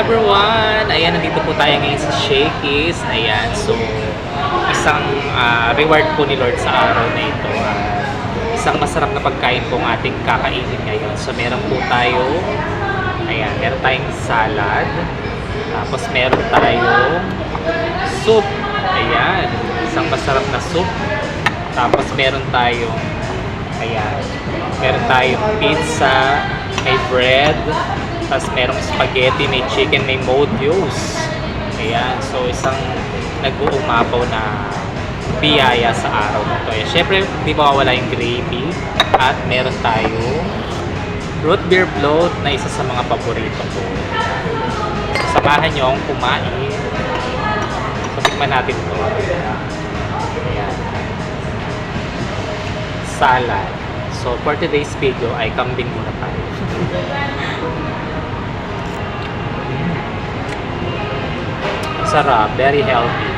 everyone! Ayan, nandito po tayo ngayon sa Shakey's. Ayan, so isang reward po ni Lord sa araw na ito. Isang masarap na pagkain po ang ating kakainin ngayon. So meron po tayo, ayan, meron tayong salad. Tapos meron tayong soup. Ayan, isang masarap na soup. Tapos meron tayong, ayan, meron tayong pizza, may bread, tapos merong spaghetti, may chicken, may modules. Ayan, so isang nag-uumapaw na biyaya sa araw na ito. Ayan, syempre, hindi mawawala yung gravy. At meron tayong root beer float na isa sa mga paborito ko. So, samahan nyo akong kumain. So, tikman natin ito. Ayan. Salad. So, for today's video ay kambing muna tayo. Sarap, very healthy.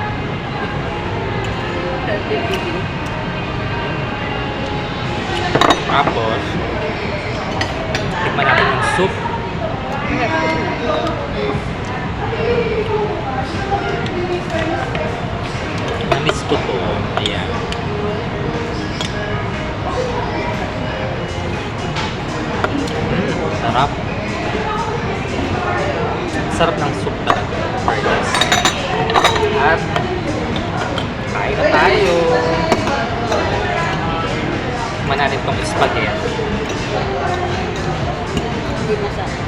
Tapos, tikman natin yung soup. Namiss ko to. Ayan. Sarap. Sarap ng soup talaga. Yes. At kain na tayo. Tikman natin itong spaghetti. Hindi masarap.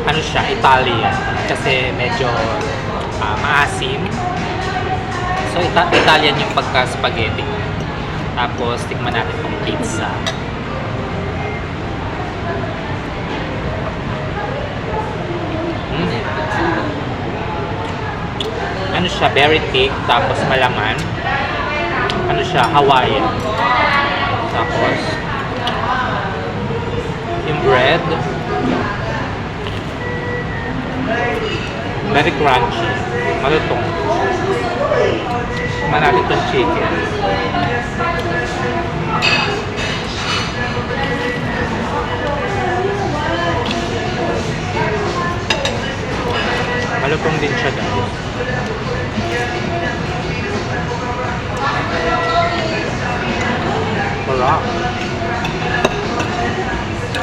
Ano siya? Italian. Kasi medyo maasim. So, Italian yung pagka-spaghetti. Tapos, tikman natin itong pizza. Ano siya? Very thick. Tapos, malaman. Ano siya? Hawaiian. Tapos, yung bread. Very crunchy. Malutong. Tikman natin itong chicken. Malutong din siya, guys. Sarap.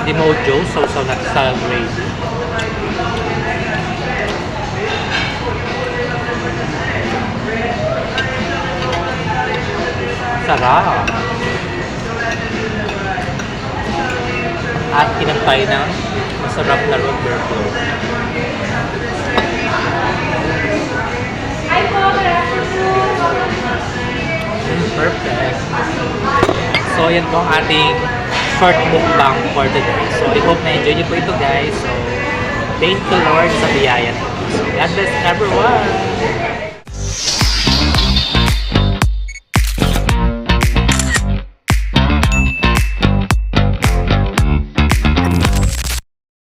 Di mojo, sausaw natin sa gravy. Sarap. At kinampay ng masarap na root beer float. Perfect. So, yan po ang ating short mukbang for today. So, I hope na-enjoy nyo po ito, guys. So, thank you Lord sa biyaya. So, God bless everyone!